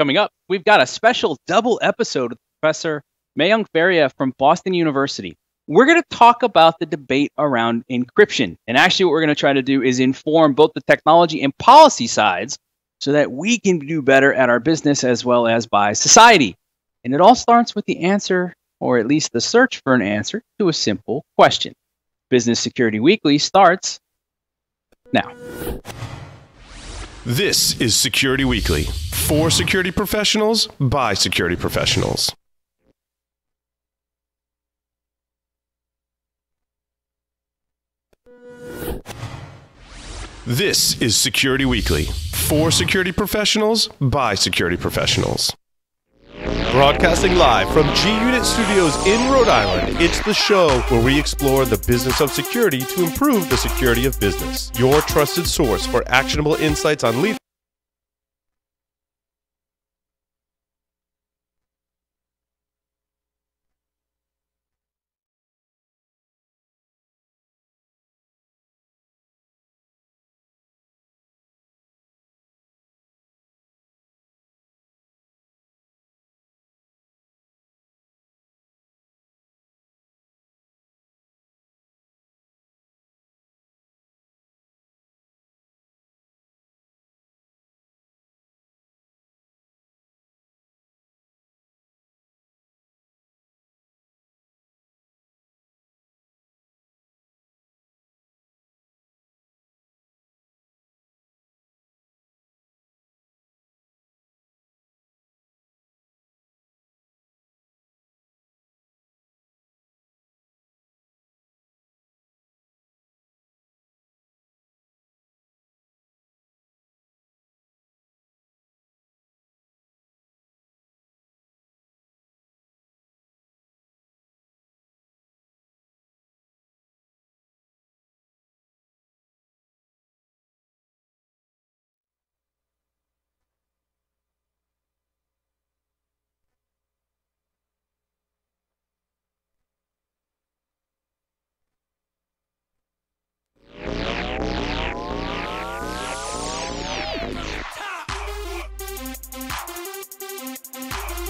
Coming up, we've got a special double episode with Professor Mayank Varia from Boston University. We're going to talk about the debate around encryption. And actually what we're going to try to do is inform both the technology and policy sides so that we can do better at our business as well as by society. And it all starts with the answer, or at least the search for an answer, to a simple question. Business Security Weekly starts now. This is Security Weekly, for security professionals, by security professionals. This is Security Weekly, for security professionals, by security professionals. Broadcasting live from G-Unit Studios in Rhode Island, it's the show where we explore the business of security to improve the security of business. Your trusted source for actionable insights on leadership.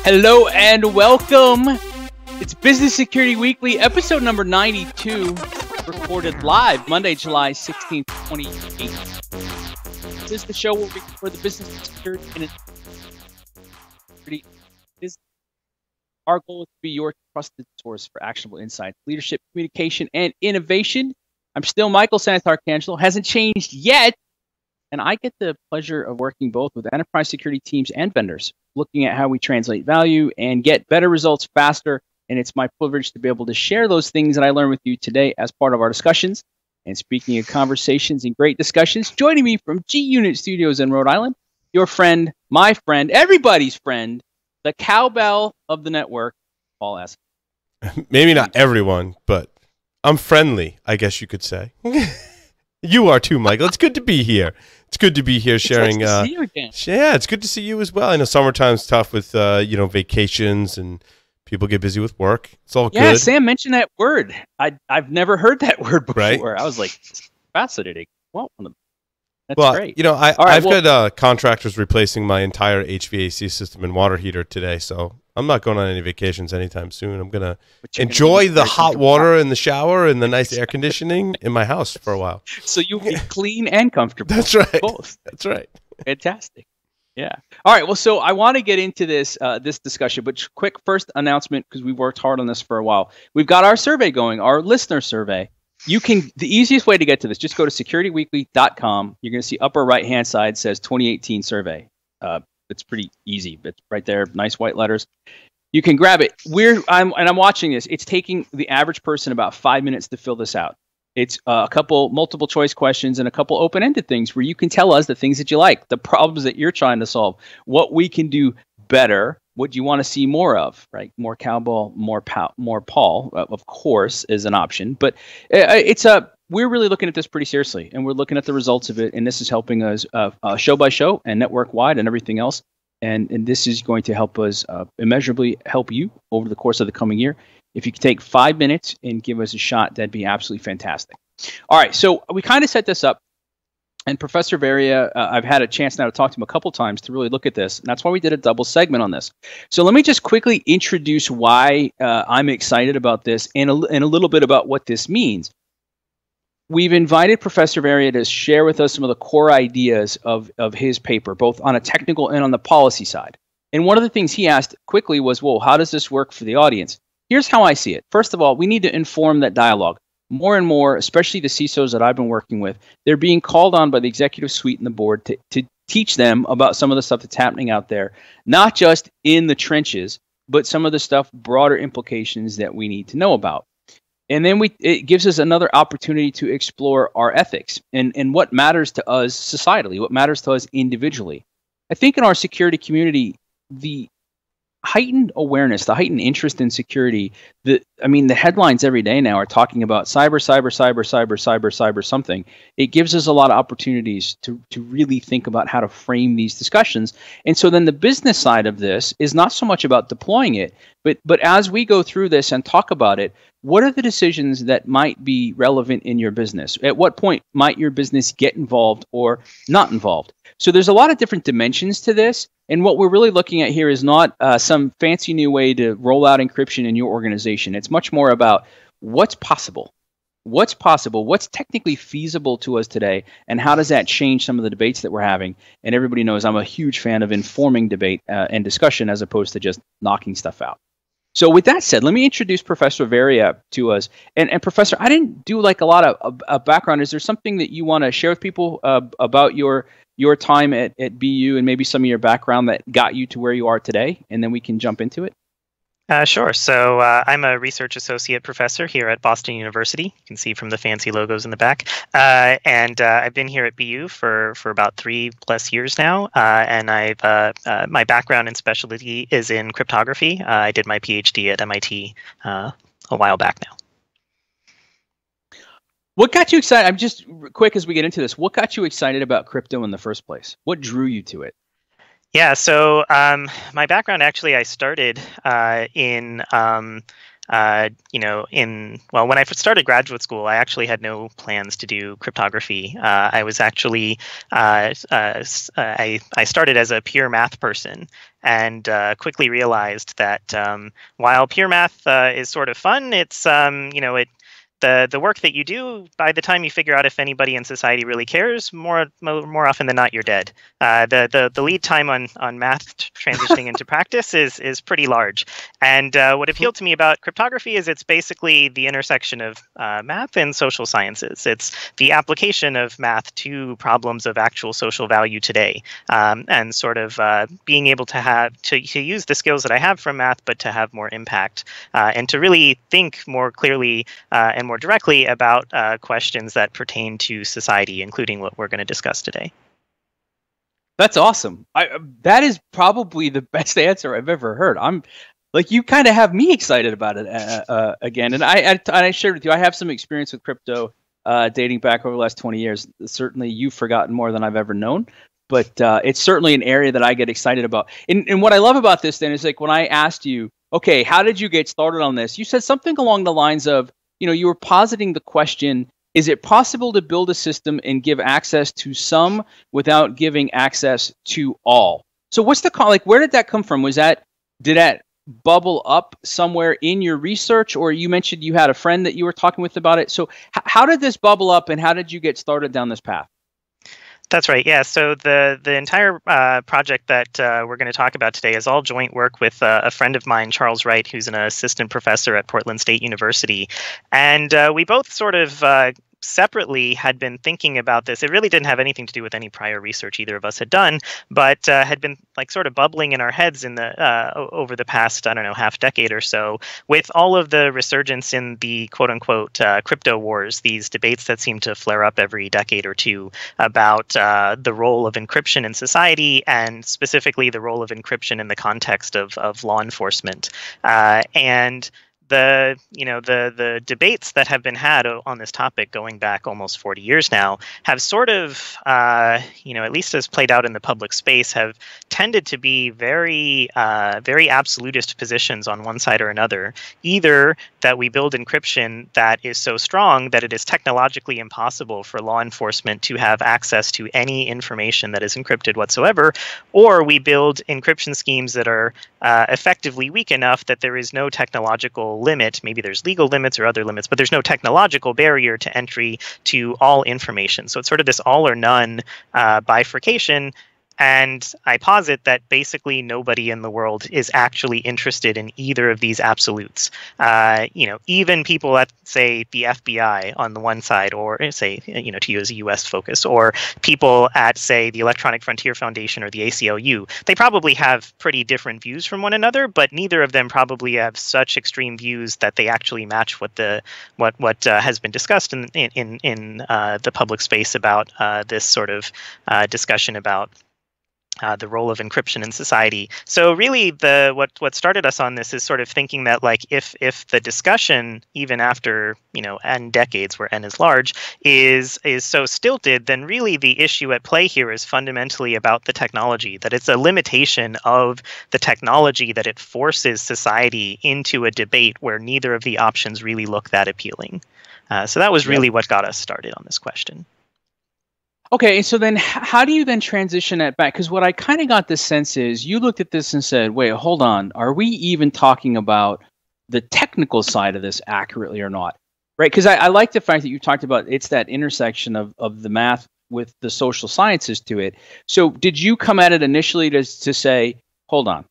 Hello and welcome. It's Business Security Weekly, episode number 92, recorded live Monday, July 16th, 2018. This is the show where we cover the business of security and our goal is to be your trusted source for actionable insights, leadership, communication, and innovation. I'm still Michael Santarcangelo, hasn't changed yet, and I get the pleasure of working both with enterprise security teams and vendors, looking at how we translate value and get better results faster. And it's my privilege to be able to share those things that I learned with you today as part of our discussions. And speaking of conversations and great discussions, joining me from G-Unit Studios in Rhode Island, your friend, my friend, everybody's friend, the cowbell of the network, Paul S. Maybe not everyone, but I'm friendly, I guess you could say. You are too, Michael. It's good to be here. It's good to be here sharing. It's nice to see you again. Yeah, it's good to see you as well. I know summertime's tough with vacations and people get busy with work. It's all good. Yeah, Sam mentioned that word. I've never heard that word before. Right? I was like, fascinating. Well, that's well, great. I've got contractors replacing my entire HVAC system and water heater today, so I'm not going on any vacations anytime soon. I'm going to enjoy the hot water in the shower and the nice air conditioning in my house for a while. So you'll be clean and comfortable. That's right. Both. That's right. Fantastic. Yeah. All right. Well, so I want to get into this discussion, but quick first announcement, because we've worked hard on this for a while. We've got our survey going, our listener survey. The easiest way to get to this, just go to securityweekly.com. You're going to see upper right-hand side says 2018 survey. It's pretty easy. It's right there, nice white letters. You can grab it. I'm watching this. It's taking the average person about 5 minutes to fill this out. It's a couple multiple choice questions and a couple open-ended things where you can tell us the things that you like, the problems that you're trying to solve, what we can do better, what you want to see more of, right? More cowbell, more Paul, of course, is an option. But we're really looking at this pretty seriously, and we're looking at the results of it, and this is helping us show by show and network-wide and everything else. And this is going to help us immeasurably help you over the course of the coming year. If you could take 5 minutes and give us a shot, that'd be absolutely fantastic. All right, so we kind of set this up And Professor Varia, I've had a chance now to talk to him a couple times to really look at this. And that's why we did a double segment on this. So let me just quickly introduce why I'm excited about this and a little bit about what this means. We've invited Professor Varia to share with us some of the core ideas of his paper, both on a technical and on the policy side. And one of the things he asked quickly was, well, how does this work for the audience? Here's how I see it. First of all, we need to inform that dialogue. More and more, especially the CISOs that I've been working with, they're being called on by the executive suite and the board to teach them about some of the stuff that's happening out there, not just in the trenches, but some of the stuff, broader implications that we need to know about. And then it gives us another opportunity to explore our ethics and what matters to us societally, what matters to us individually. I think in our security community, the heightened awareness, the heightened interest in security, the headlines every day now are talking about cyber something. It gives us a lot of opportunities to really think about how to frame these discussions. And so then the business side of this is not so much about deploying it, but as we go through this and talk about it, what are the decisions that might be relevant in your business? At what point might your business get involved or not involved? So there's a lot of different dimensions to this. And what we're really looking at here is not some fancy new way to roll out encryption in your organization. It's much more about what's possible. What's possible? What's technically feasible to us today? And how does that change some of the debates that we're having? And everybody knows I'm a huge fan of informing debate and discussion as opposed to just knocking stuff out. So with that said, let me introduce Professor Varia to us. And Professor, I didn't do like a lot of background. Is there something that you want to share with people about your time at BU and maybe some of your background that got you to where you are today? And then we can jump into it. Sure. So I'm a research associate professor here at Boston University. You can see from the fancy logos in the back. And I've been here at BU for about 3+ years now. And I've my background and specialty is in cryptography. I did my PhD at MIT a while back now. What got you excited? I'm just quick as we get into this. What got you excited about crypto in the first place? What drew you to it? Yeah, so my background actually, I started when I started graduate school, I actually had no plans to do cryptography. I was actually I started as a pure math person and quickly realized that while pure math is sort of fun, it's the work that you do, by the time you figure out if anybody in society really cares, more often than not, you're dead. The lead time on math transitioning into practice is pretty large. And what appealed to me about cryptography is it's basically the intersection of math and social sciences. It's the application of math to problems of actual social value today, and sort of being able to use the skills that I have from math, but to have more impact and to really think more clearly and more directly about questions that pertain to society, including what we're going to discuss today. That's awesome. That is probably the best answer I've ever heard. I'm like, you kind of have me excited about it again. And I shared with you, I have some experience with crypto dating back over the last 20 years. Certainly you've forgotten more than I've ever known, but it's certainly an area that I get excited about. And what I love about this then is like when I asked you, okay, how did you get started on this? You said something along the lines of, you were positing the question, is it possible to build a system and give access to some without giving access to all? So what's where did that come from? Did that bubble up somewhere in your research, or you mentioned you had a friend that you were talking with about it? So how did this bubble up and how did you get started down this path? That's right. Yeah. So the entire project that we're going to talk about today is all joint work with a friend of mine, Charles Wright, who's an assistant professor at Portland State University. And we both sort of separately had been thinking about this. It really didn't have anything to do with any prior research either of us had done, but had been like sort of bubbling in our heads in the over the past, half decade or so, with all of the resurgence in the quote unquote crypto wars, these debates that seem to flare up every decade or two about the role of encryption in society, and specifically the role of encryption in the context of law enforcement. And the debates that have been had on this topic going back almost 40 years now have sort of, at least as played out in the public space, have tended to be very absolutist positions on one side or another. Either that we build encryption that is so strong that it is technologically impossible for law enforcement to have access to any information that is encrypted whatsoever, or we build encryption schemes that are effectively weak enough that there is no technological limit. Maybe there's legal limits or other limits, but there's no technological barrier to entry to all information. So it's sort of this all or none bifurcation. And I posit that basically nobody in the world is actually interested in either of these absolutes. Even people at, say, the FBI on the one side, or say, to use a U.S. focus, or people at, say, the Electronic Frontier Foundation or the ACLU, they probably have pretty different views from one another, but neither of them probably have such extreme views that they actually match what has been discussed in the public space about this sort of discussion about the role of encryption in society. So really, what started us on this is sort of thinking that, like, if the discussion, even after n decades, where n is large, is so stilted, then really the issue at play here is fundamentally about the technology. That it's a limitation of the technology that it forces society into a debate where neither of the options really look that appealing. So that was really what got us started on this question. Okay, so then how do you then transition that back? Because what I kind of got the sense is you looked at this and said, wait, hold on. Are we even talking about the technical side of this accurately or not? Right? Because I like the fact that you talked about it's that intersection of the math with the social sciences to it. So did you come at it initially to say, hold on,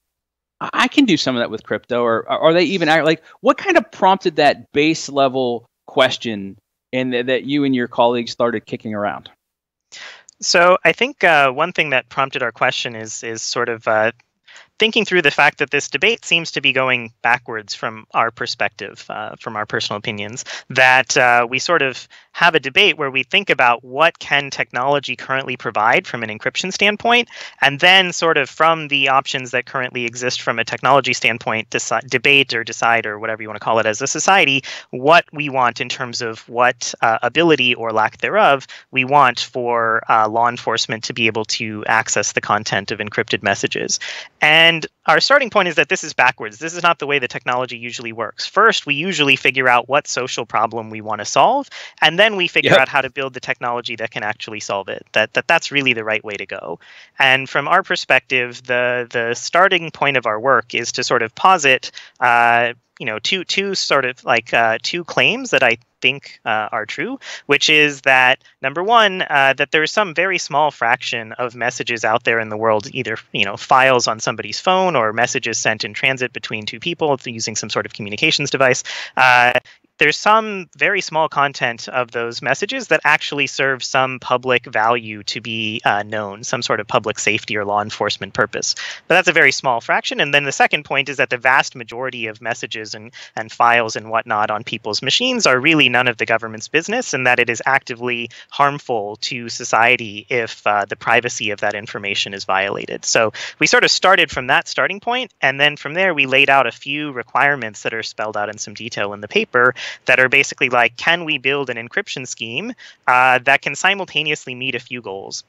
I can do some of that with crypto? Or are they even like, what kind of prompted that base level question and that you and your colleagues started kicking around? So I think one thing that prompted our question is sort of thinking through the fact that this debate seems to be going backwards from our perspective, from our personal opinions, that we sort of have a debate where we think about what can technology currently provide from an encryption standpoint, and then sort of from the options that currently exist from a technology standpoint, debate or decide, or whatever you want to call it as a society, what we want in terms of what ability or lack thereof we want for law enforcement to be able to access the content of encrypted messages. And our starting point is that this is backwards. This is not the way the technology usually works. First, we usually figure out what social problem we want to solve, and then we figure out how to build the technology that can actually solve it. That's really the right way to go. And from our perspective, the starting point of our work is to sort of posit two claims that I think are true, which is that, number one, that there's some very small fraction of messages out there in the world, either files on somebody's phone or messages sent in transit between two people using some sort of communications device. There's some very small content of those messages that actually serve some public value to be known, some sort of public safety or law enforcement purpose. But that's a very small fraction. And then the second point is that the vast majority of messages and files and whatnot on people's machines are really none of the government's business, and that it is actively harmful to society if the privacy of that information is violated. So we sort of started from that starting point, and then from there we laid out a few requirements that are spelled out in some detail in the paper that are basically like, can we build an encryption scheme that can simultaneously meet a few goals?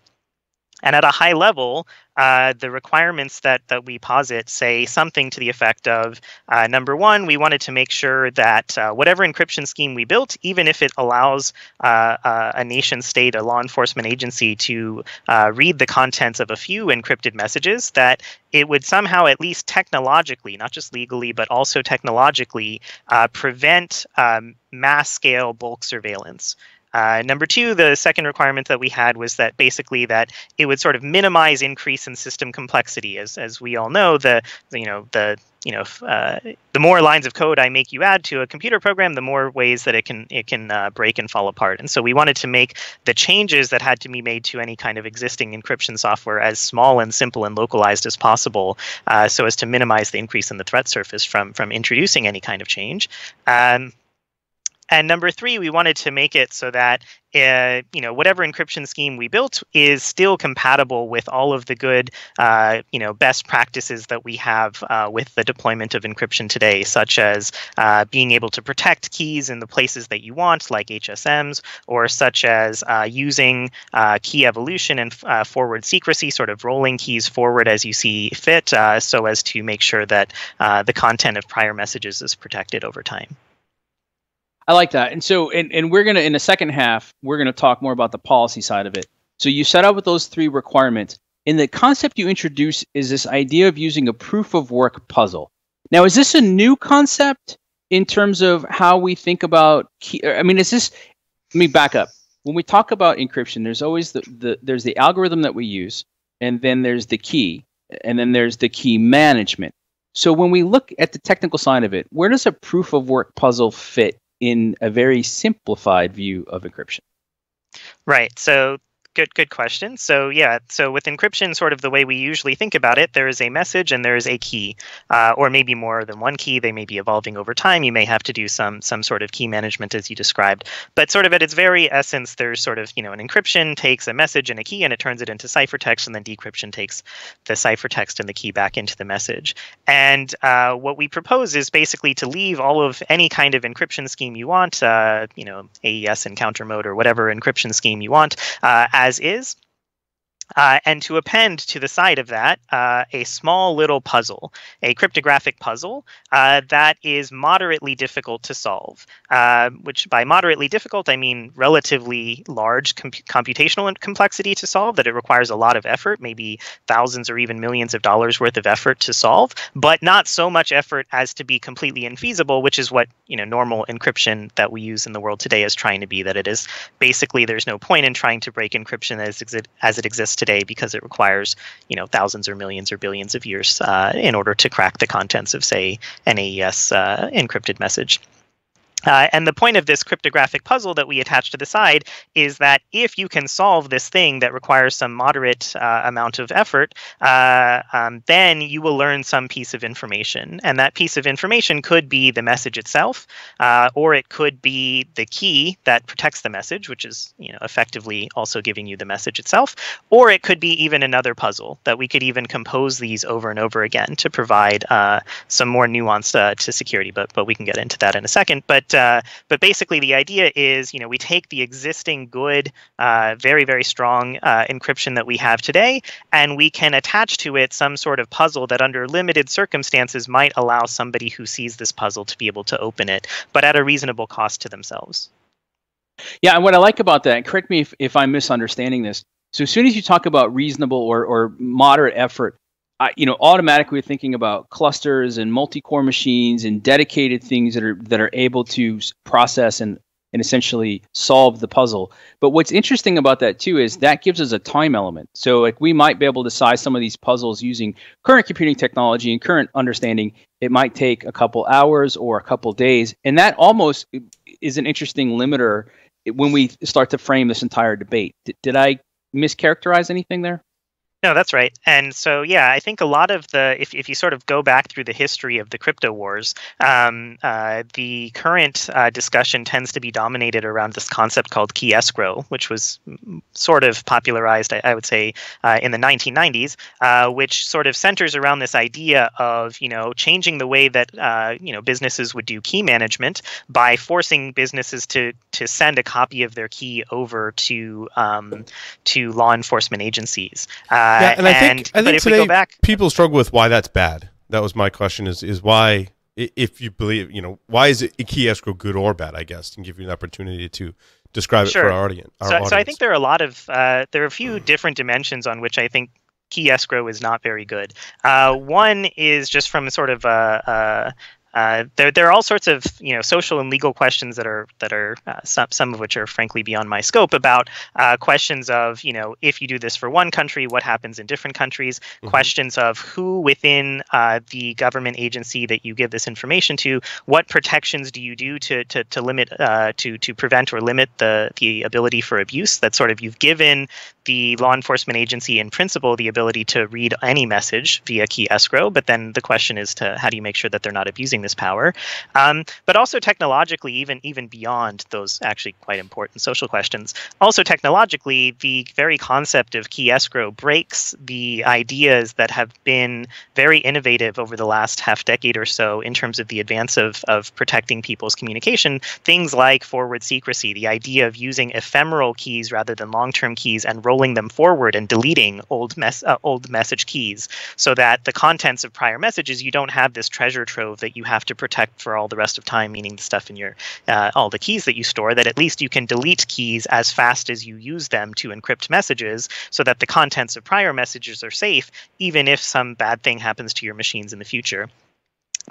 And at a high level, the requirements that we posit say something to the effect of, number one, we wanted to make sure that whatever encryption scheme we built, even if it allows a nation state, a law enforcement agency to read the contents of a few encrypted messages, that it would somehow, at least technologically, not just legally, but also technologically, prevent mass-scale bulk surveillance. Number two, the second requirement that we had was that basically that it would sort of minimize increase in system complexity. As we all know, the more lines of code I make you add to a computer program, the more ways that it can break and fall apart. And so we wanted to make the changes that had to be made to any kind of existing encryption software as small and simple and localized as possible, so as to minimize the increase in the threat surface from introducing any kind of change. And number three, we wanted to make it so that whatever encryption scheme we built is still compatible with all of the good, best practices that we have with the deployment of encryption today, such as being able to protect keys in the places that you want, like HSMs, or such as using key evolution and forward secrecy, sort of rolling keys forward as you see fit, so as to make sure that the content of prior messages is protected over time. I like that. And so, and we're going to, in the second half, we're going to talk more about the policy side of it. So you set out with those three requirements. And the concept you introduce is this idea of using a proof of work puzzle. Now, is this a new concept in terms of how we think about key? I mean, let me back up. When we talk about encryption, there's always there's the algorithm that we use, and then there's the key, and then there's the key management. So when we look at the technical side of it, where does a proof of work puzzle fit in a very simplified view of encryption? Right. So good question. So with encryption, sort of the way we usually think about it, there is a message and there is a key, or maybe more than one key. They may be evolving over time. You may have to do some sort of key management as you described. But sort of at its very essence, there's sort of, an encryption takes a message and a key and it turns it into ciphertext, and then decryption takes the ciphertext and the key back into the message. And what we propose is basically to leave all of any kind of encryption scheme you want, AES encounter mode or whatever encryption scheme you want, as is, and to append to the side of that a small little puzzle, a cryptographic puzzle that is moderately difficult to solve, which by moderately difficult, I mean relatively large computational complexity to solve, that it requires a lot of effort, maybe thousands or even millions of dollars worth of effort to solve, but not so much effort as to be completely infeasible, which is what normal encryption that we use in the world today is trying to be, that it is basically there's no point in trying to break encryption as it exists today, because it requires thousands or millions or billions of years in order to crack the contents of, say, an AES encrypted message. And the point of this cryptographic puzzle that we attach to the side is that if you can solve this thing that requires some moderate amount of effort, then you will learn some piece of information. And that piece of information could be the message itself, or it could be the key that protects the message, which is effectively also giving you the message itself, or it could be even another puzzle that we could even compose these over and over again to provide some more nuance to security. But we can get into that in a second. But basically, the idea is, we take the existing good, very, very strong encryption that we have today, and we can attach to it some sort of puzzle that under limited circumstances might allow somebody who sees this puzzle to be able to open it, but at a reasonable cost to themselves. Yeah, and what I like about that, and correct me if I'm misunderstanding this, so as soon as you talk about reasonable or moderate effort, automatically we're thinking about clusters and multi-core machines and dedicated things that are able to process and essentially solve the puzzle. But what's interesting about that too is that gives us a time element. So like we might be able to size some of these puzzles using current computing technology and current understanding. It might take a couple hours or a couple days, and that almost is an interesting limiter when we start to frame this entire debate. Did I mischaracterize anything there? No, that's right. And so, I think a lot of if you sort of go back through the history of the crypto wars, the current discussion tends to be dominated around this concept called key escrow, which was sort of popularized, I would say, in the 1990s, which sort of centers around this idea of, changing the way that, businesses would do key management by forcing businesses to send a copy of their key over to law enforcement agencies. And I think if today we go back, people struggle with why that's bad. That was my question: is why, if you believe, why is it key escrow good or bad? I guess, and give you an opportunity to describe it for our audience. So I think there are a few different dimensions on which I think key escrow is not very good. One is just from sort of there are all sorts of social and legal questions that are some of which are frankly beyond my scope, about questions of if you do this for one country, what happens in different countries, questions of who within the government agency that you give this information to, what protections do you do to limit to prevent or limit the ability for abuse, that sort of you've given the law enforcement agency in principle the ability to read any message via key escrow, but then the question is to how do you make sure that they're not abusing this power? But also technologically, even beyond those actually quite important social questions, also technologically, the very concept of key escrow breaks the ideas that have been very innovative over the last half decade or so in terms of the advance of protecting people's communication. Things like forward secrecy, the idea of using ephemeral keys rather than long-term keys and rolling them forward and deleting old message keys, so that the contents of prior messages, you don't have this treasure trove that you have to protect for all the rest of time, meaning the stuff in your all the keys that you store, that at least you can delete keys as fast as you use them to encrypt messages, so that the contents of prior messages are safe, even if some bad thing happens to your machines in the future.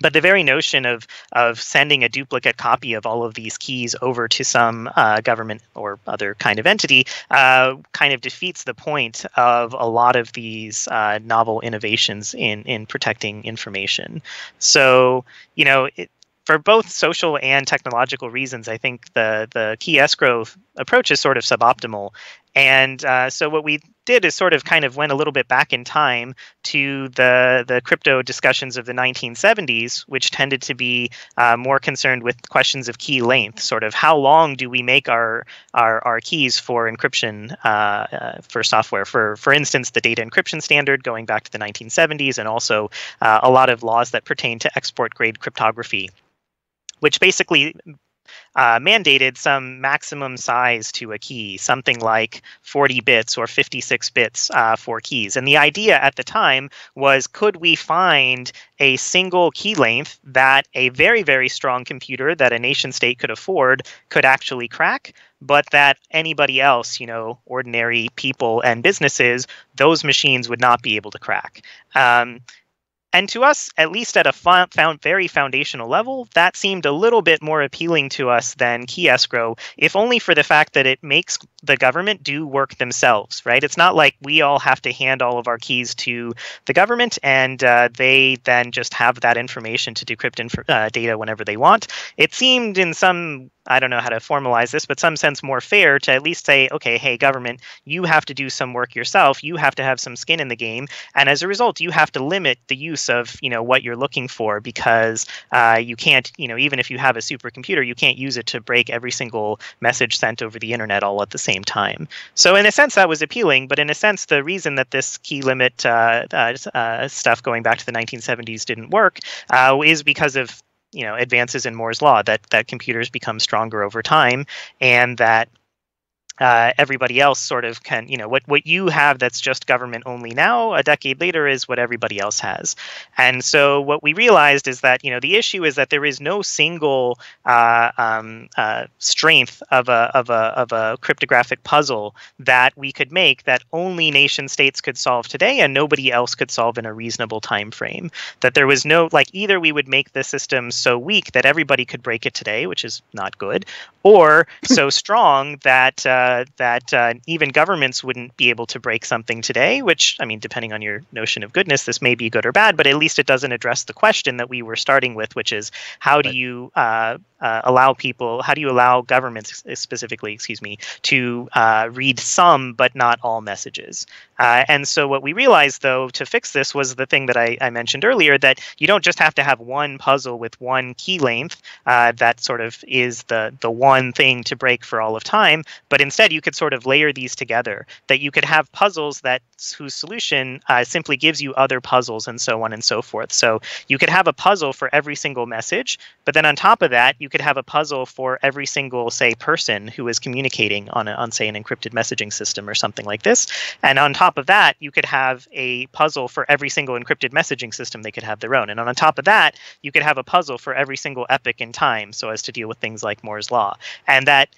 But the very notion of sending a duplicate copy of all of these keys over to some government or other kind of entity kind of defeats the point of a lot of these novel innovations in protecting information. So, for both social and technological reasons, I think the key escrow approach is sort of suboptimal. And so what we did is sort of kind of went a little bit back in time to the crypto discussions of the 1970s, which tended to be more concerned with questions of key length, sort of how long do we make our keys for encryption for software. For instance, the data encryption standard going back to the 1970s, and also a lot of laws that pertain to export-grade cryptography, which basically mandated some maximum size to a key, something like 40 bits or 56 bits for keys. And the idea at the time was, could we find a single key length that a very, very strong computer that a nation state could afford could actually crack, but that anybody else, ordinary people and businesses, those machines would not be able to crack. And to us, at least at a very foundational level, that seemed a little bit more appealing to us than key escrow, if only for the fact that it makes the government do work themselves, right? It's not like we all have to hand all of our keys to the government and they then just have that information to decrypt data whenever they want. It seemed in some, I don't know how to formalize this, but some sense more fair to at least say, okay, hey, government, you have to do some work yourself. You have to have some skin in the game. And as a result, you have to limit the use of, what you're looking for, because you can't, even if you have a supercomputer, you can't use it to break every single message sent over the internet all at the same time. So in a sense, that was appealing. But in a sense, the reason that this key limit stuff going back to the 1970s didn't work is because of advances in Moore's law, that computers become stronger over time, and that everybody else sort of can, what you have that's just government only now, a decade later, is what everybody else has. And so what we realized is that, the issue is that there is no single strength of a cryptographic puzzle that we could make that only nation states could solve today and nobody else could solve in a reasonable time frame. That there was no, either we would make the system so weak that everybody could break it today, which is not good, or so strong that even governments wouldn't be able to break something today, which, depending on your notion of goodness, this may be good or bad, but at least it doesn't address the question that we were starting with, which is how do you allow governments specifically, to read some but not all messages. And so what we realized, though, to fix this was the thing that I mentioned earlier, that you don't just have to have one puzzle with one key length that sort of is the one thing to break for all of time, but instead you could sort of layer these together, that you could have puzzles whose solution simply gives you other puzzles and so on and so forth. So you could have a puzzle for every single message, but then on top of that, you could have a puzzle for every single, say, person who is communicating on say, an encrypted messaging system or something like this. And on top of that, you could have a puzzle for every single encrypted messaging system. They could have their own. And on top of that, you could have a puzzle for every single epoch in time, so as to deal with things like Moore's law. And that,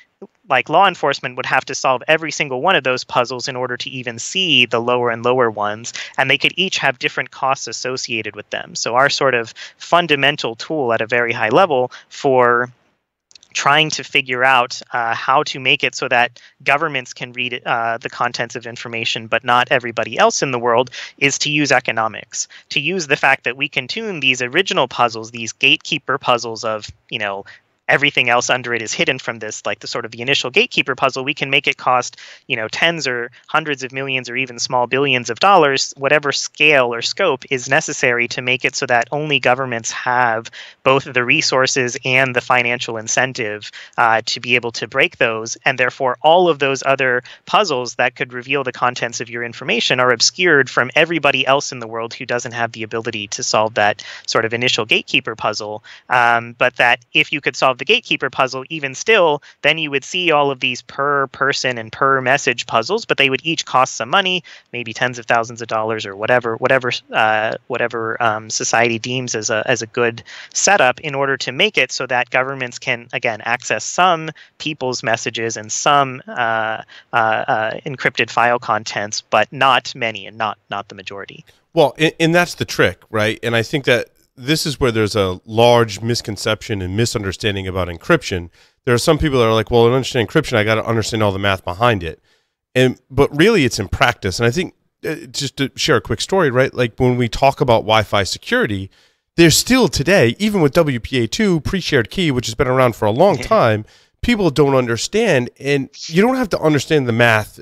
law enforcement would have to solve every single one of those puzzles in order to even see the lower and lower ones, and they could each have different costs associated with them. So our sort of fundamental tool at a very high level for trying to figure out how to make it so that governments can read the contents of information, but not everybody else in the world, is to use economics, to use the fact that we can tune these original puzzles, these gatekeeper puzzles of, everything else under it is hidden from this, like the sort of the initial gatekeeper puzzle, we can make it cost, tens or hundreds of millions or even small billions of dollars, whatever scale or scope is necessary to make it so that only governments have both the resources and the financial incentive to be able to break those. And therefore, all of those other puzzles that could reveal the contents of your information are obscured from everybody else in the world who doesn't have the ability to solve that sort of initial gatekeeper puzzle. But that if you could solve the gatekeeper puzzle, even still, then you would see all of these per person and per message puzzles, but they would each cost some money, maybe tens of thousands of dollars or whatever society deems as a good setup in order to make it so that governments can, again, access some people's messages and some encrypted file contents, but not many and not the majority. Well, and that's the trick, right? And I think that this is where there's a large misconception and misunderstanding about encryption. There are some people that are like, well, to understand encryption, I got to understand all the math behind it. But really, it's in practice. And I think, just to share a quick story, right? Like when we talk about Wi-Fi security, there's still today, even with WPA2, pre-shared key, which has been around for a long time, people don't understand. And you don't have to understand the math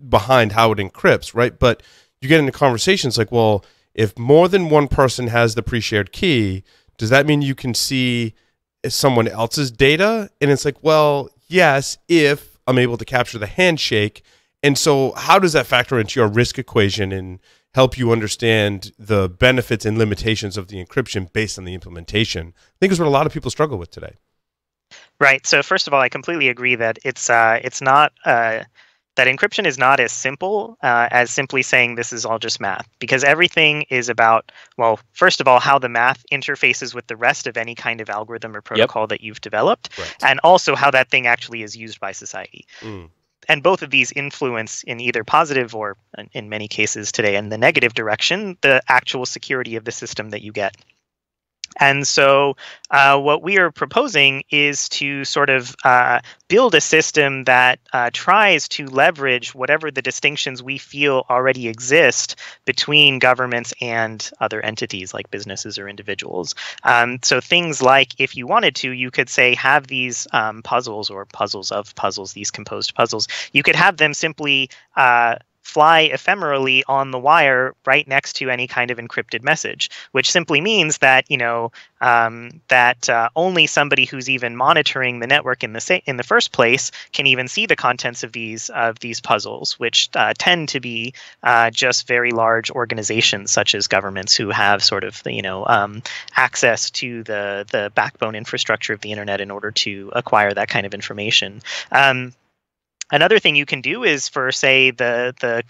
behind how it encrypts, right? But you get into conversations like, well, if more than one person has the pre-shared key, does that mean you can see someone else's data? And it's like, well, yes, if I'm able to capture the handshake. And so how does that factor into your risk equation and help you understand the benefits and limitations of the encryption based on the implementation? I think is what a lot of people struggle with today. Right. So first of all, I completely agree that it's not that encryption is not as simple as simply saying this is all just math, because everything is about, well, first of all, how the math interfaces with the rest of any kind of algorithm or protocol that you've developed, and also how that thing actually is used by society. And both of these influence in either positive or, in many cases today, in the negative direction, the actual security of the system that you get. And so what we are proposing is to sort of build a system that tries to leverage whatever the distinctions we feel already exist between governments and other entities like businesses or individuals. So things like, if you wanted to, you could say have these puzzles or puzzles of puzzles, these composed puzzles. You could have them simply fly ephemerally on the wire right next to any kind of encrypted message, which simply means that only somebody who's even monitoring the network in the first place can even see the contents of these puzzles, which tend to be just very large organizations such as governments who have sort of access to the backbone infrastructure of the internet in order to acquire that kind of information. Another thing you can do is for, say, the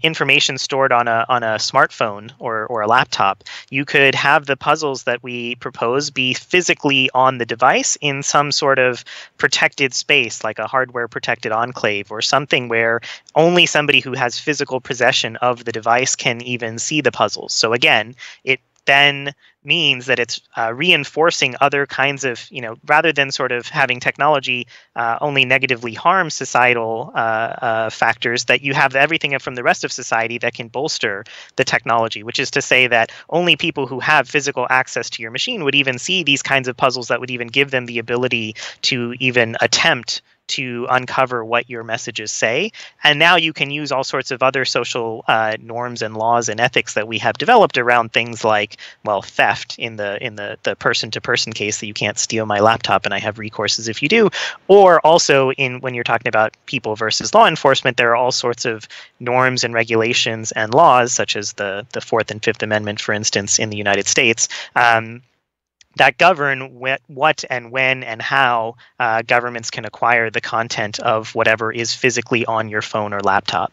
information stored on a smartphone or a laptop, you could have the puzzles that we propose be physically on the device in some sort of protected space, like a hardware protected enclave or something where only somebody who has physical possession of the device can even see the puzzles. So again, it then means that it's reinforcing other kinds of, rather than sort of having technology only negatively harm societal factors, that you have everything from the rest of society that can bolster the technology, which is to say that only people who have physical access to your machine would even see these kinds of puzzles that would even give them the ability to even attempt to uncover what your messages say. And now you can use all sorts of other social norms and laws and ethics that we have developed around things like, well, theft in the person-to-person case, that you can't steal my laptop and I have recourses if you do. Or also when you're talking about people versus law enforcement, there are all sorts of norms and regulations and laws, such as the Fourth and Fifth Amendment, for instance, in the United States, that govern what and when and how governments can acquire the content of whatever is physically on your phone or laptop.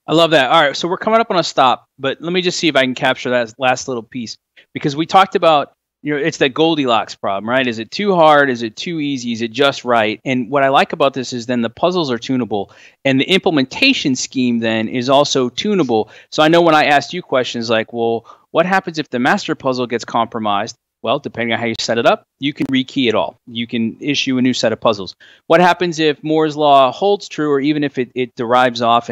I love that. All right, so we're coming up on a stop, but let me just see if I can capture that last little piece, because we talked about, it's that Goldilocks problem, right? Is it too hard? Is it too easy? Is it just right? And what I like about this is then the puzzles are tunable, and the implementation scheme then is also tunable. So I know when I asked you questions like, well, what happens if the master puzzle gets compromised? Well, depending on how you set it up, you can rekey it all. You can issue a new set of puzzles. What happens if Moore's law holds true, or even if it derives off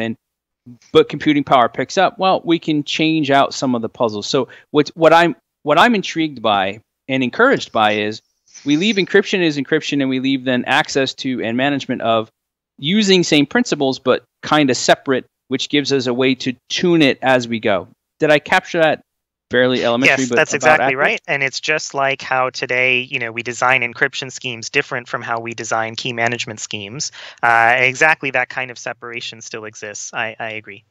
but computing power picks up? Well, we can change out some of the puzzles. So what I'm intrigued by and encouraged by is We leave encryption as encryption, and we leave then access to and management of using same principles, but kind of separate, which gives us a way to tune it as we go. Did I capture that fairly elementary? Yes, but that's exactly accurate? right. And it's just like how today, we design encryption schemes different from how we design key management schemes. Exactly that kind of separation still exists. I agree.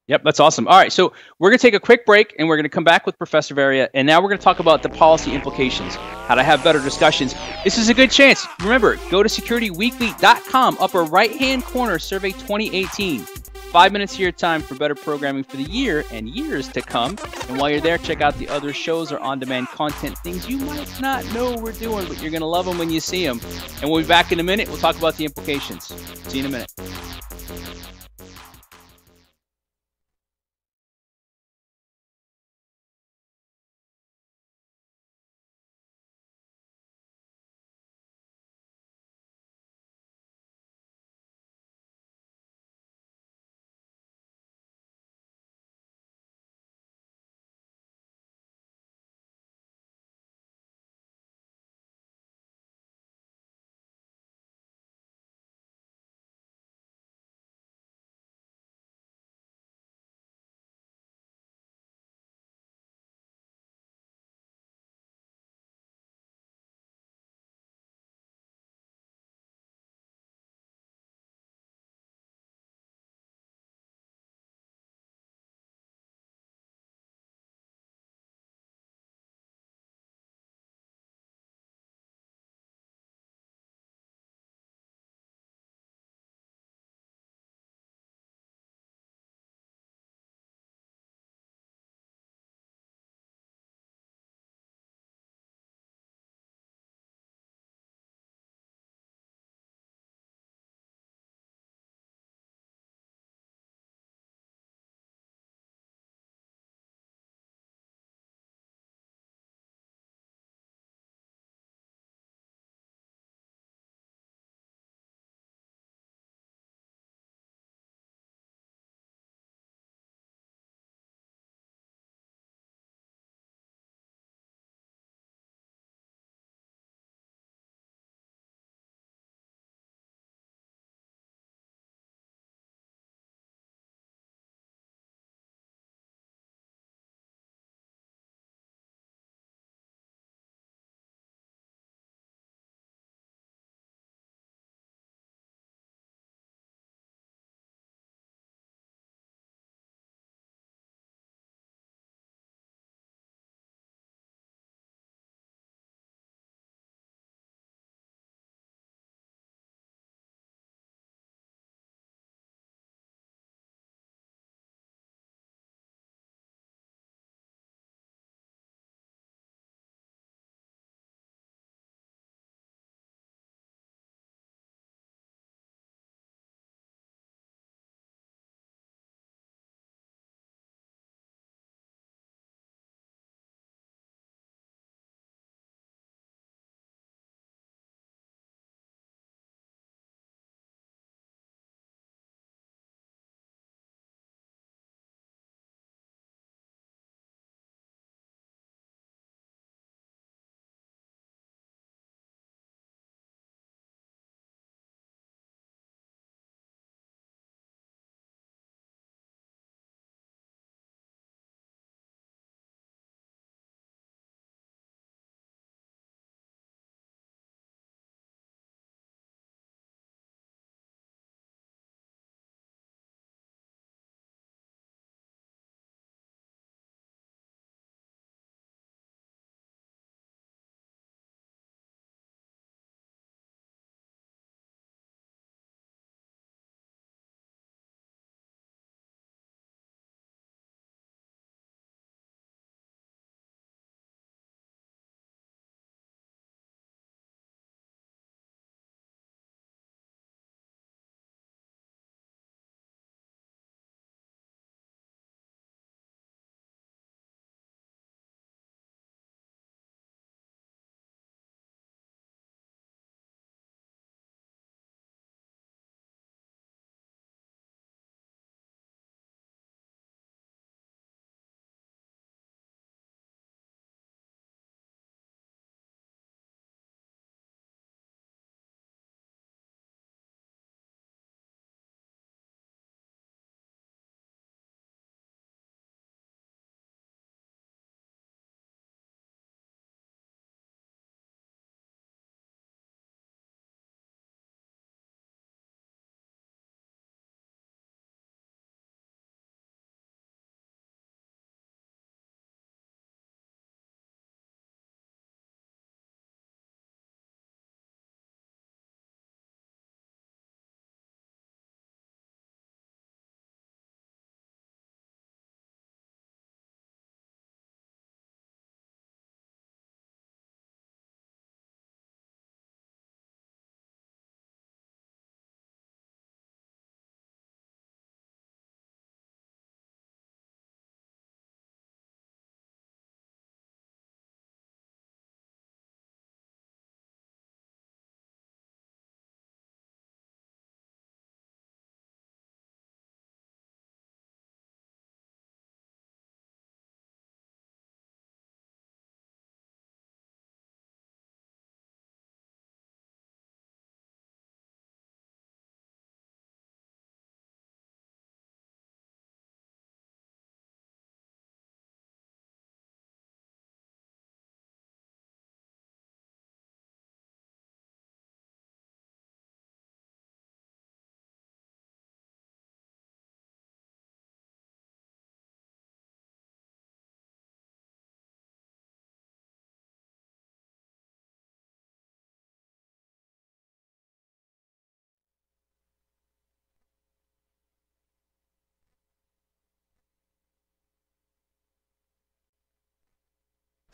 Yep, that's awesome. All right, so we're going to take a quick break, and we're going to come back with Professor Varia, and now we're going to talk about the policy implications, how to have better discussions. This is a good chance. Remember, go to securityweekly.com, upper right-hand corner, survey 2018. 5 minutes of your time for better programming for the year and years to come. And while you're there, check out the other shows or on-demand content, things you might not know we're doing, but you're going to love them when you see them. And we'll be back in a minute. We'll talk about the implications. See you in a minute.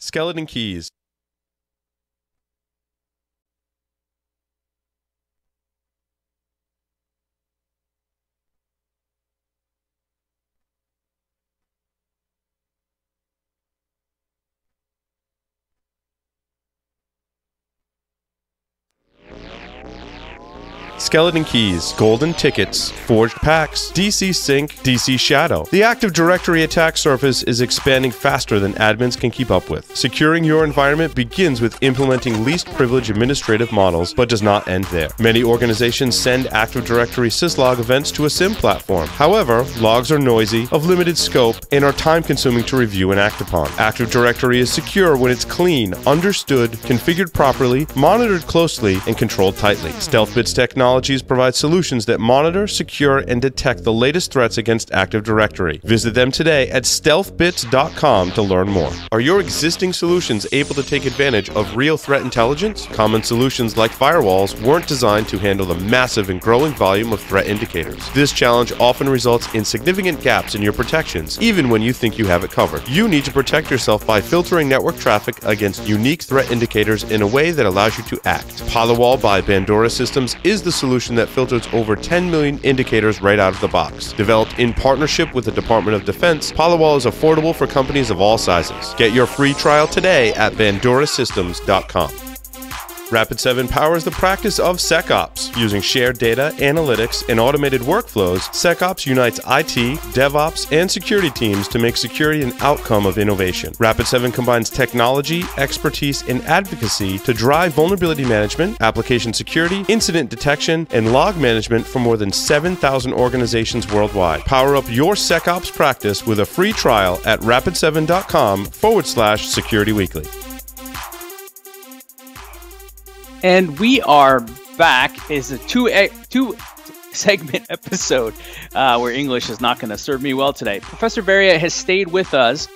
Skeleton keys. Skeleton keys, golden tickets, forged packs, DC sync, DC shadow. The Active Directory attack surface is expanding faster than admins can keep up with. Securing your environment begins with implementing least privilege administrative models, but does not end there. Many organizations send Active Directory syslog events to a SIM platform. However, logs are noisy, of limited scope, and are time-consuming to review and act upon. Active Directory is secure when it's clean, understood, configured properly, monitored closely, and controlled tightly. StealthBits technology provide solutions that monitor, secure, and detect the latest threats against Active Directory. Visit them today at stealthbits.com to learn more. Are your existing solutions able to take advantage of real threat intelligence? Common solutions like firewalls weren't designed to handle the massive and growing volume of threat indicators. This challenge often results in significant gaps in your protections, even when you think you have it covered. You need to protect yourself by filtering network traffic against unique threat indicators in a way that allows you to act. Polywall by Bandora Systems is the solution that filters over 10 million indicators right out of the box. Developed in partnership with the Department of Defense, Polywall is affordable for companies of all sizes. Get your free trial today at bandorasystems.com. Rapid7 powers the practice of SecOps. Using shared data, analytics, and automated workflows, SecOps unites IT, DevOps, and security teams to make security an outcome of innovation. Rapid7 combines technology, expertise, and advocacy to drive vulnerability management, application security, incident detection, and log management for more than 7,000 organizations worldwide. Power up your SecOps practice with a free trial at rapid7.com/securityweekly. And we are back. It's a two segment episode where English is not going to serve me well today. Professor Varia has stayed with us.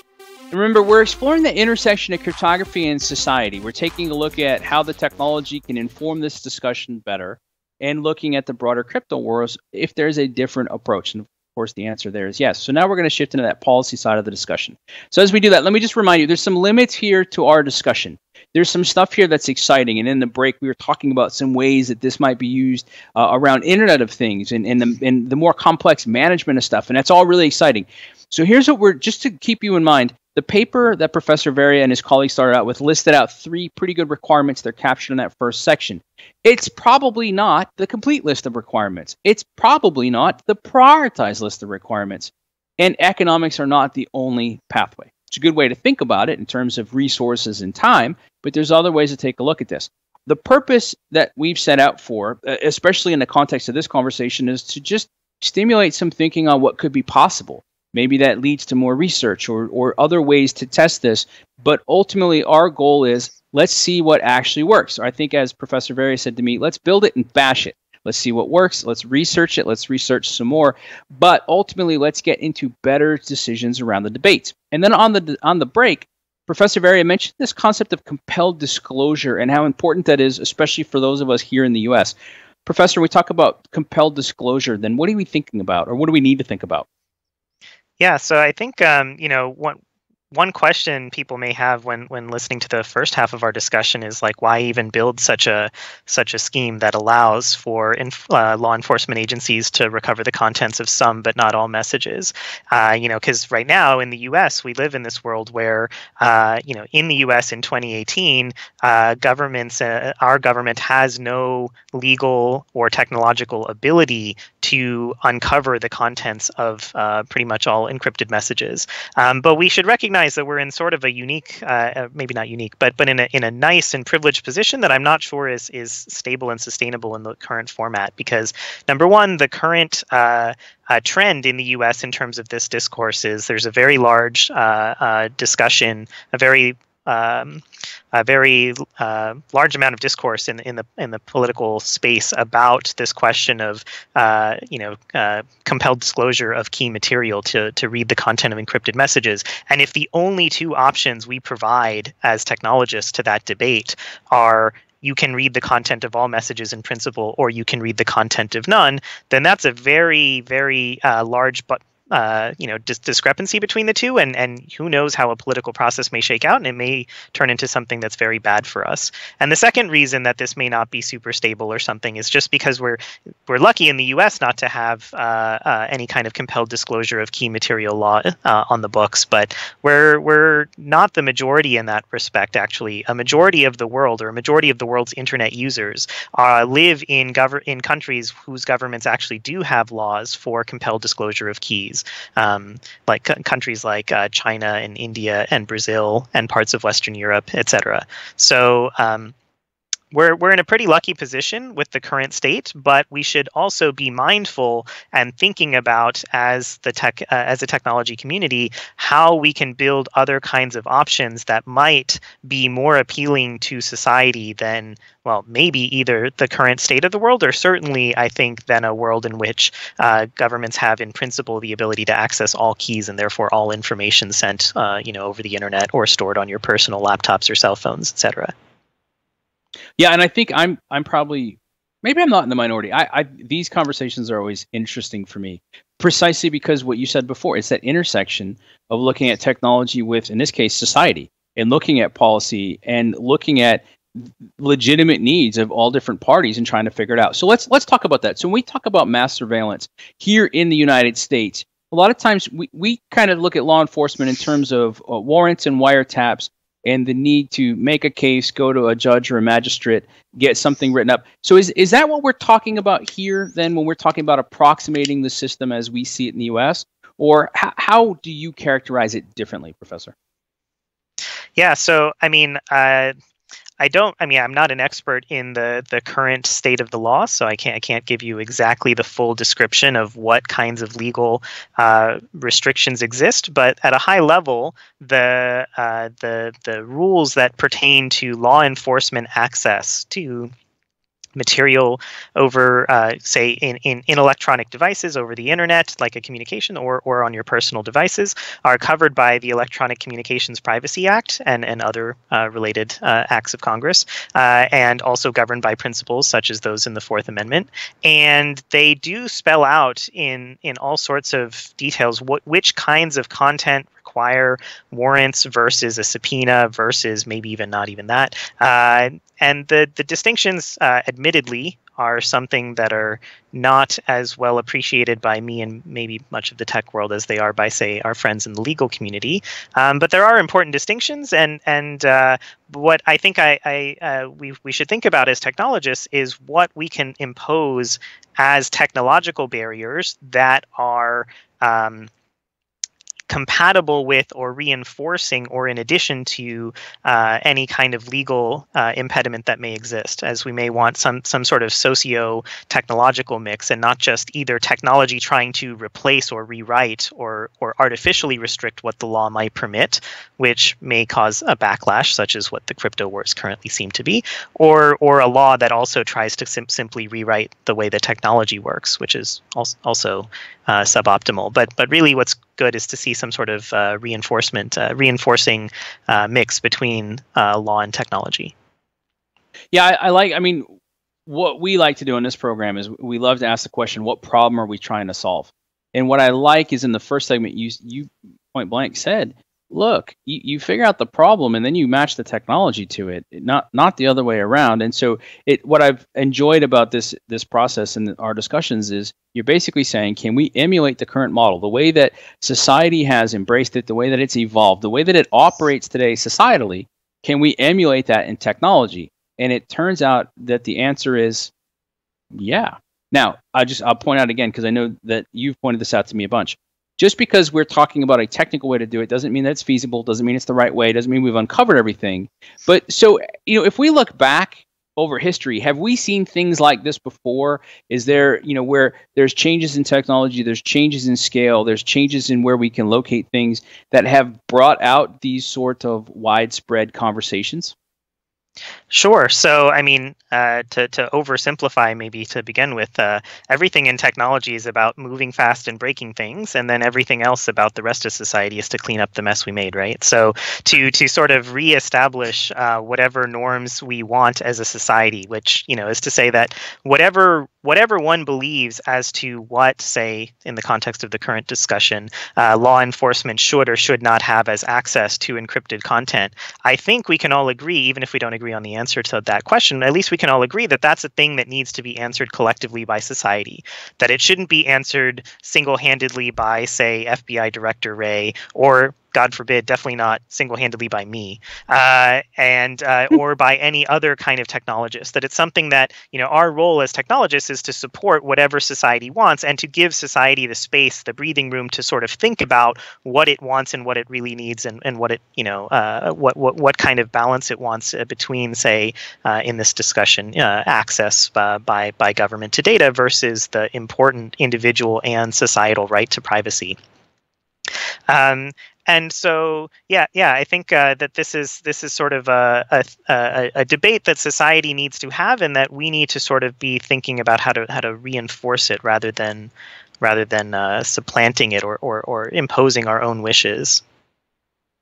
And remember, we're exploring the intersection of cryptography and society. We're taking a look at how the technology can inform this discussion better and looking at the broader crypto world if there's a different approach. And of course, the answer there is yes. So now we're going to shift into that policy side of the discussion. So as we do that, let me just remind you, there's some limits here to our discussion. There's some stuff here that's exciting. And in the break, we were talking about some ways that this might be used around Internet of Things and the more complex management of stuff. And that's all really exciting. So here's what just to keep you in mind, the paper that Professor Varia and his colleagues started out with listed out 3 pretty good requirements. They're captured in that first section. It's probably not the complete list of requirements. It's probably not the prioritized list of requirements. And economics are not the only pathway. It's a good way to think about it in terms of resources and time, but there's other ways to take a look at this. The purpose that we've set out for, especially in the context of this conversation, is to just stimulate some thinking on what could be possible. Maybe that leads to more research or other ways to test this. But ultimately, our goal is let's see what actually works. Or I think as Professor Varia said to me, let's build it and bash it. Let's see what works. Let's research it. Let's research some more. But ultimately, let's get into better decisions around the debates. And then on the break, Professor Varia mentioned this concept of compelled disclosure and how important that is, especially for those of us here in the U.S. Professor, we talk about compelled disclosure. Then what are we thinking about, or what do we need to think about? Yeah, so I think one question people may have when listening to the first half of our discussion is like, why even build such a scheme that allows for law enforcement agencies to recover the contents of some but not all messages? Because right now in the U.S. we live in this world where in the U.S. in 2018, our government has no legal or technological ability to uncover the contents of pretty much all encrypted messages. But we should recognize that we're in sort of a unique, maybe not unique, but in a nice and privileged position that I'm not sure is stable and sustainable in the current format. Because number one, the current trend in the U.S. in terms of this discourse is there's a very large discussion, a very large amount of discourse in the political space about this question of compelled disclosure of key material to read the content of encrypted messages. And if the only 2 options we provide as technologists to that debate are you can read the content of all messages in principle, or you can read the content of none, then that's a very, very large but discrepancy between the two, and who knows how a political process may shake out, and it may turn into something that's very bad for us. And the second reason that this may not be super stable or something is just because we're lucky in the U.S. not to have any kind of compelled disclosure of key material law on the books, but we're not the majority in that respect. Actually, a majority of the world, or a majority of the world's internet users, live in countries whose governments actually do have laws for compelled disclosure of keys, like countries like China and India and Brazil and parts of Western Europe, etc. So we're in a pretty lucky position with the current state, but we should also be mindful and thinking about, as a technology community, how we can build other kinds of options that might be more appealing to society than, well, maybe either the current state of the world, or certainly, I think, than a world in which governments have, in principle, the ability to access all keys and therefore all information sent, over the internet or stored on your personal laptops or cell phones, etc. Yeah, and I think I'm probably, maybe I'm not in the minority. These conversations are always interesting for me, precisely because what you said before, it's that intersection of looking at technology with, in this case, society, and looking at policy and looking at legitimate needs of all different parties and trying to figure it out. So let's talk about that. So when we talk about mass surveillance here in the United States, a lot of times we kind of look at law enforcement in terms of warrants and wiretaps, and the need to make a case, go to a judge or a magistrate, get something written up. So is that what we're talking about here then when we're talking about approximating the system as we see it in the U.S.? Or how do you characterize it differently, Professor? Yeah, so I'm not an expert in the current state of the law, so I can't give you exactly the full description of what kinds of legal restrictions exist. But at a high level, the rules that pertain to law enforcement access to material over, say, in electronic devices over the internet, like a communication, or on your personal devices, are covered by the Electronic Communications Privacy Act and other related acts of Congress, and also governed by principles such as those in the Fourth Amendment. And they do spell out in all sorts of details which kinds of content require warrants versus a subpoena versus maybe even not even that. And the distinctions, admittedly, are something that are not as well appreciated by me and maybe much of the tech world as they are by, say, our friends in the legal community. But there are important distinctions, and what I think we should think about as technologists is what we can impose as technological barriers that are compatible with or reinforcing or in addition to any kind of legal impediment that may exist, as we may want some sort of socio-technological mix, and not just either technology trying to replace or rewrite or artificially restrict what the law might permit, which may cause a backlash, such as what the crypto wars currently seem to be, or a law that also tries to simply rewrite the way the technology works, which is also suboptimal. But really what's good is to see some sort of reinforcing mix between law and technology. Yeah, what we like to do in this program is we love to ask the question, what problem are we trying to solve? And what I like is in the first segment, you point blank said, look, you figure out the problem and then you match the technology to it, not the other way around. And so what I've enjoyed about this process and our discussions is you're basically saying, can we emulate the current model, the way that society has embraced it, the way that it's evolved, the way that it operates today societally? Can we emulate that in technology? And it turns out that the answer is yeah. Now, I'll point out again, because I know that you've pointed this out to me a bunch. Just because we're talking about a technical way to do it doesn't mean that it's feasible, doesn't mean it's the right way, doesn't mean we've uncovered everything. But so, if we look back over history, have we seen things like this before? Is there, where there's changes in technology, there's changes in scale, there's changes in where we can locate things that have brought out these sort of widespread conversations? Sure. So, to oversimplify, maybe to begin with, everything in technology is about moving fast and breaking things, and then everything else about the rest of society is to clean up the mess we made, right? So, to sort of reestablish whatever norms we want as a society, which is to say that whatever whatever one believes as to what, say, in the context of the current discussion, law enforcement should or should not have as access to encrypted content, I think we can all agree, even if we don't agree on the answer to that question, at least we can all agree that that's a thing that needs to be answered collectively by society, that it shouldn't be answered single-handedly by, say, FBI Director Wray, or God forbid, definitely not single-handedly by me, or by any other kind of technologist. That it's something that, our role as technologists is to support whatever society wants and to give society the space, the breathing room to sort of think about what it wants and what it really needs, and what it, what kind of balance it wants between, say, in this discussion, access by government to data versus the important individual and societal right to privacy. And so, I think that this is sort of a debate that society needs to have, and that we need to sort of be thinking about how to reinforce it rather than supplanting it or imposing our own wishes.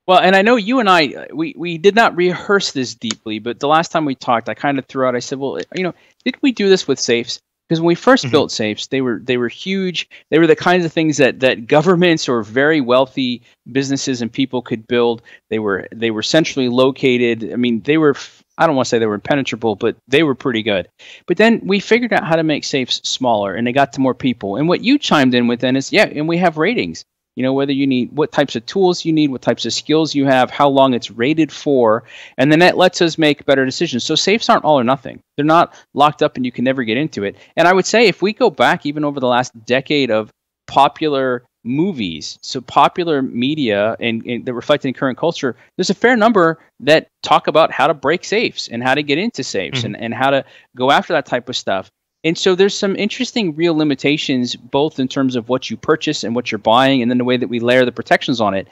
Well, and I know you and I, we did not rehearse this deeply, but the last time we talked, I kind of threw out, I said, well, didn't we do this with safes? Because when we first built safes, they were huge. They were the kinds of things that governments or very wealthy businesses and people could build. They were centrally located. I mean, they were, I don't want to say they were impenetrable, but they were pretty good. But then we figured out how to make safes smaller, and they got to more people. And what you chimed in with then is, and we have ratings. Whether you need, what types of tools you need, what types of skills you have, how long it's rated for, and then that lets us make better decisions. So safes aren't all or nothing. They're not locked up and you can never get into it. And I would say if we go back even over the last decade of popular movies, so popular media and that reflect in current culture, there's a fair number that talk about how to break safes and how to get into safes and how to go after that type of stuff. And so there's some interesting real limitations, both in terms of what you purchase and what you're buying, and then the way that we layer the protections on it.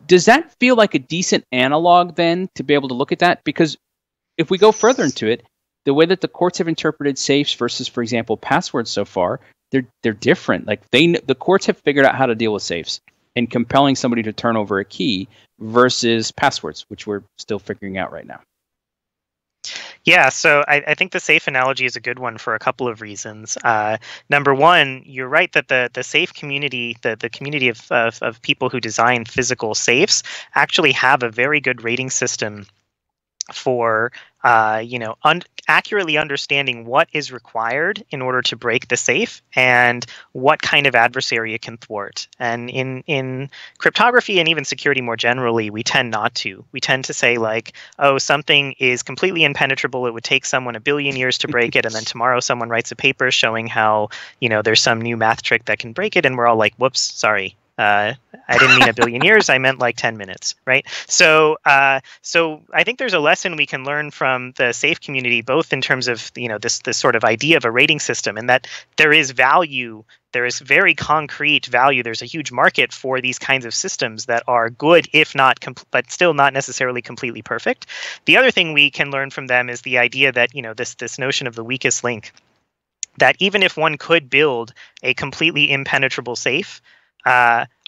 Does that feel like a decent analog then to be able to look at that? Because if we go further into it, the way that the courts have interpreted safes versus, for example, passwords so far, they're different. Like the courts have figured out how to deal with safes and compelling somebody to turn over a key versus passwords, which we're still figuring out right now. Yeah, so I think the safe analogy is a good one for a couple of reasons. Number one, you're right that the safe community, the community of people who design physical safes, actually have a very good rating system for accurately understanding what is required in order to break the safe and what kind of adversary it can thwart. And in cryptography and even security more generally, we tend not to. We tend to say like, oh, something is completely impenetrable. It would take someone 1 billion years to break it. And then tomorrow someone writes a paper showing how, there's some new math trick that can break it. And we're all like, whoops, sorry. I didn't mean 1 billion years. I meant like 10 minutes, right? So I think there's a lesson we can learn from the safe community, both in terms of this sort of idea of a rating system, and that there is value. There is very concrete value. There's a huge market for these kinds of systems that are good, if not, but still not necessarily completely perfect. The other thing we can learn from them is the idea that this notion of the weakest link. That even if one could build a completely impenetrable safe.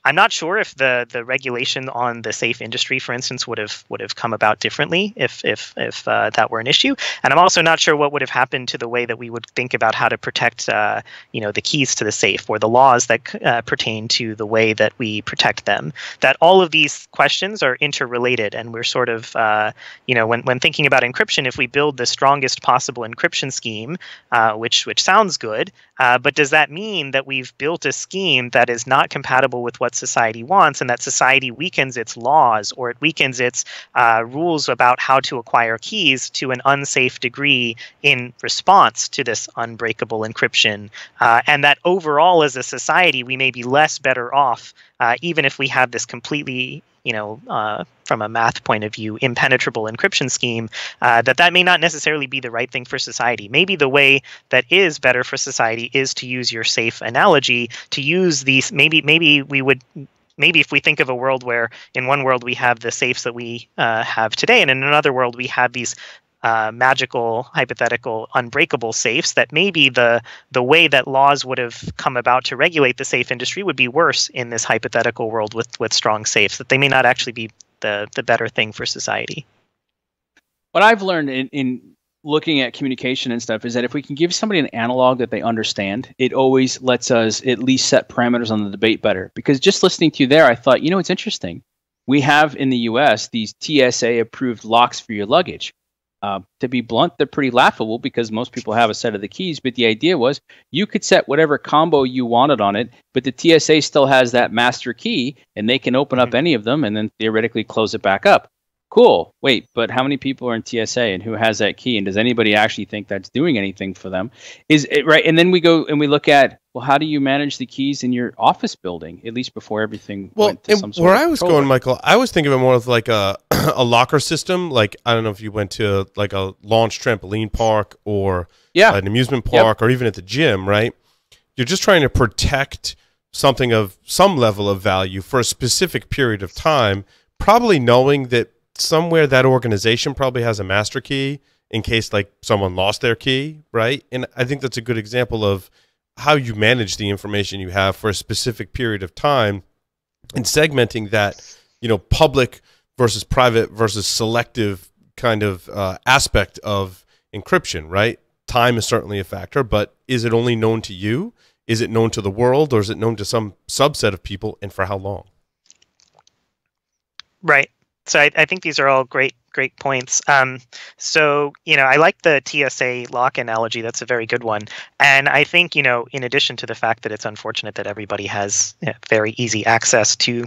I'm not sure if the regulation on the safe industry, for instance, would have come about differently if that were an issue. And I'm also not sure what would have happened to the way that we would think about how to protect the keys to the safe, or the laws that pertain to the way that we protect them. That all of these questions are interrelated, and we're sort of when thinking about encryption, if we build the strongest possible encryption scheme, which sounds good, but does that mean that we've built a scheme that is not compatible with what society wants, and that society weakens its laws, or it weakens its rules about how to acquire keys to an unsafe degree in response to this unbreakable encryption, and that overall as a society we may be less better off even if we have this completely from a math point of view, impenetrable encryption scheme, that may not necessarily be the right thing for society. Maybe the way that is better for society is to use your safe analogy, to use these, maybe if we think of a world where in one world we have the safes that we have today, and in another world we have these magical, hypothetical, unbreakable safes, that maybe the way that laws would have come about to regulate the safe industry would be worse in this hypothetical world with strong safes, that they may not actually be the better thing for society. What I've learned in looking at communication and stuff is that if we can give somebody an analog that they understand, it always lets us at least set parameters on the debate better. Because just listening to you there, I thought, it's interesting. We have in the US these TSA approved locks for your luggage. To be blunt, they're pretty laughable because most people have a set of the keys. But the idea was you could set whatever combo you wanted on it, but the TSA still has that master key and they can open up any of them and then theoretically close it back up. Cool. Wait, but how many people are in TSA and who has that key? And does anybody actually think that's doing anything for them? Is it right? And then we go and we look at, well, how do you manage the keys in your office building, at least before everything went to some sort where of I was controller? going, Michael, I was thinking of it more of like a locker system. Like, I don't know if you went to like a launch trampoline park or an amusement park or even at the gym, right? You're just trying to protect something of some level of value for a specific period of time, probably knowing that somewhere that organization probably has a master key in case like someone lost their key, right? And I think that's a good example of how you manage the information you have for a specific period of time and segmenting that, public versus private versus selective kind of aspect of encryption, right? Time is certainly a factor, but is it only known to you? Is it known to the world, or is it known to some subset of people, and for how long? Right. So I think these are all great points. So, I like the TSA lock analogy. That's a very good one. And I think, in addition to the fact that it's unfortunate that everybody has very easy access to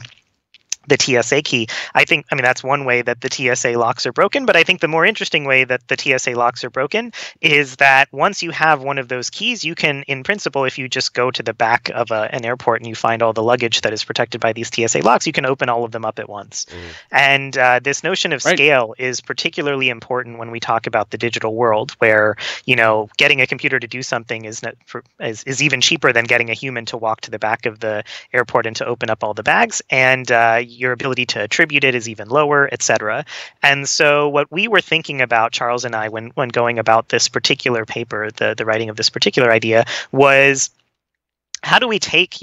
the TSA key, I mean, that's one way that the TSA locks are broken. But I think the more interesting way that the TSA locks are broken is that once you have one of those keys, you can, in principle, if you just go to the back of an airport and you find all the luggage that is protected by these TSA locks, you can open all of them up at once. And this notion of scale is particularly important when we talk about the digital world, where, getting a computer to do something is even cheaper than getting a human to walk to the back of the airport and to open up all the bags. And your ability to attribute it is even lower, etc. And so what we were thinking about, Charles and I, when going about this particular paper, the writing of this particular idea, was how do we take,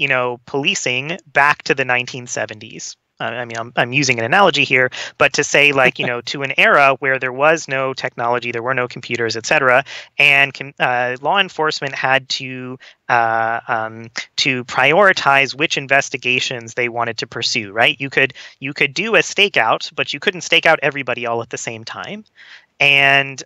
policing back to the 1970s? I mean, I'm using an analogy here, but to say like, to an era where there was no technology, there were no computers, et cetera, and law enforcement had to prioritize which investigations they wanted to pursue, right? You could do a stakeout, but you couldn't stake out everybody all at the same time. And,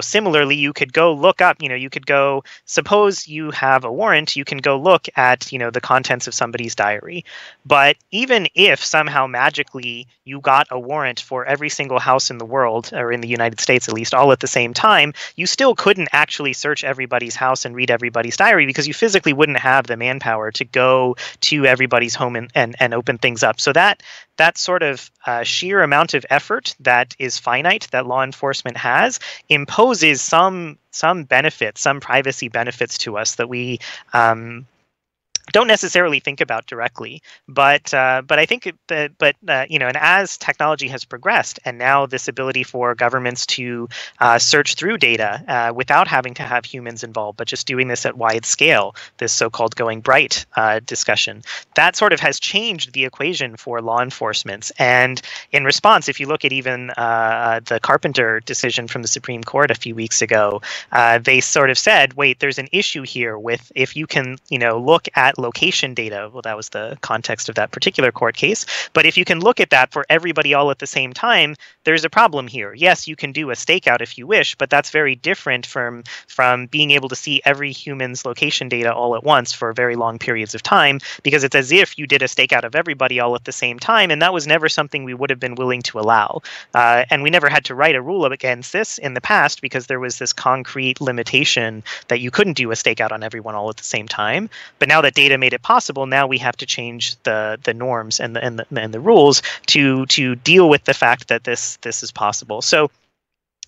similarly, you could go look up, you could go, suppose you have a warrant, you can go look at, the contents of somebody's diary. But even if somehow magically you got a warrant for every single house in the world, or in the United States at least, all at the same time, you still couldn't actually search everybody's house and read everybody's diary because you physically wouldn't have the manpower to go to everybody's home and open things up. So that sort of sheer amount of effort that is finite that law enforcement has imposes some benefits, some privacy benefits to us that we don't necessarily think about directly, but I think and as technology has progressed, and now this ability for governments to search through data without having to have humans involved, but just doing this at wide scale, this so-called going bright discussion, that sort of has changed the equation for law enforcement. And in response, if you look at even the Carpenter decision from the Supreme Court a few weeks ago, they sort of said, wait, there's an issue here with if you can, look at location data. Well, that was the context of that particular court case. But if you can look at that for everybody all at the same time, there's a problem here. Yes, you can do a stakeout if you wish, but that's very different from being able to see every human's location data all at once for very long periods of time, because it's as if you did a stakeout of everybody all at the same time, and that was never something we would have been willing to allow. And we never had to write a rule against this in the past because there was this concrete limitation that you couldn't do a stakeout on everyone all at the same time. But now that data made it possible, now we have to change the norms and the rules to deal with the fact that this is possible. So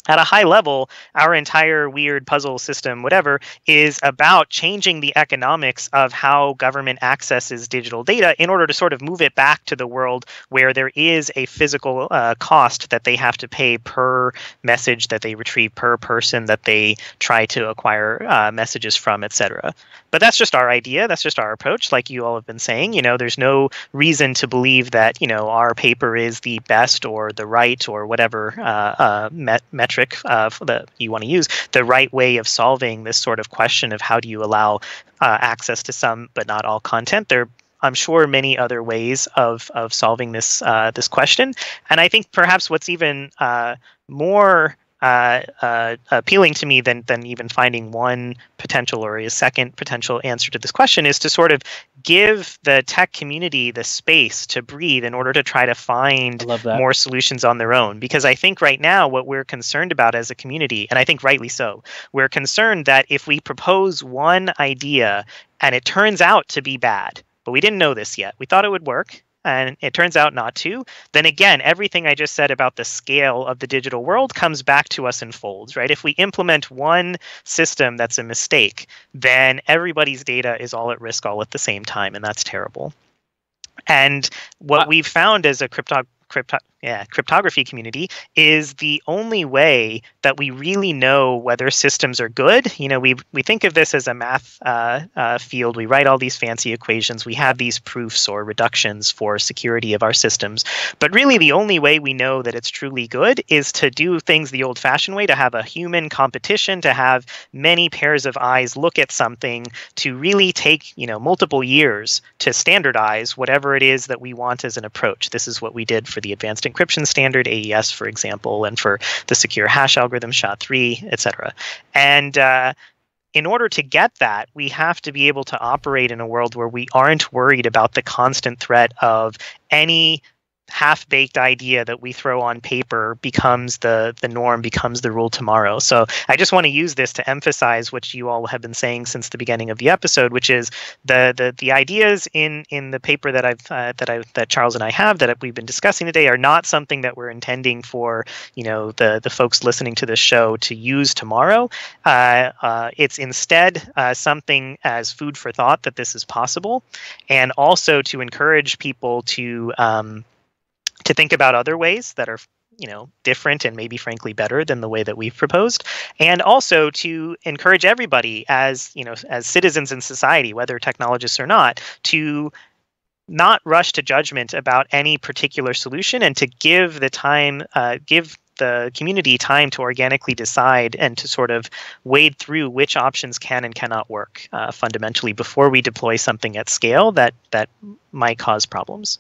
at a high level, our entire weird puzzle system, whatever, is about changing the economics of how government accesses digital data in order to sort of move it back to the world where there is a physical cost that they have to pay per message that they retrieve, per person that they try to acquire messages from, etc. But that's just our idea. That's just our approach. Like you all have been saying, there's no reason to believe that, our paper is the best or the right or whatever metric metric that you want to use, the right way of solving this sort of question of how do you allow access to some but not all content. There, I'm sure, many other ways of solving this this question, and I think perhaps what's even more appealing to me than even finding one potential or a second potential answer to this question is to sort of give the tech community the space to breathe in order to try to find more solutions on their own. Because I think right now what we're concerned about as a community, and I think rightly so, we're concerned that if we propose one idea and it turns out to be bad, but we didn't know this yet, we thought it would work, and it turns out not to, then again, everything I just said about the scale of the digital world comes back to us in folds, right? If we implement one system that's a mistake, then everybody's data is all at risk all at the same time, and that's terrible. And what we've found as a cryptography community is the only way that we really know whether systems are good. You know, we think of this as a math field. We write all these fancy equations. We have these proofs or reductions for security of our systems. But really the only way we know that it's truly good is to do things the old-fashioned way, to have a human competition, to have many pairs of eyes look at something, to really take, you know, multiple years to standardize whatever it is that we want as an approach. This is what we did for the advanced encryption standard, AES, for example, and for the secure hash algorithm, SHA-3, etc. And in order to get that, we have to be able to operate in a world where we aren't worried about the constant threat of any half-baked idea that we throw on paper becomes the norm, becomes the rule tomorrow. So I just want to use this to emphasize what you all have been saying since the beginning of the episode, which is the ideas in the paper that Charles and I have that we've been discussing today are not something that we're intending for, you know, the folks listening to this show to use tomorrow. It's instead something as food for thought that this is possible, and also to encourage people to think about other ways that are, you know, different and maybe frankly better than the way that we've proposed, and also to encourage everybody as, you know, as citizens in society, whether technologists or not, to not rush to judgment about any particular solution, and to give the time, give the community time to organically decide and to sort of wade through which options can and cannot work fundamentally before we deploy something at scale that might cause problems.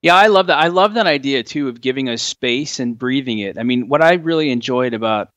Yeah, I love that. I love that idea too of giving us space and breathing it. I mean, what I really enjoyed about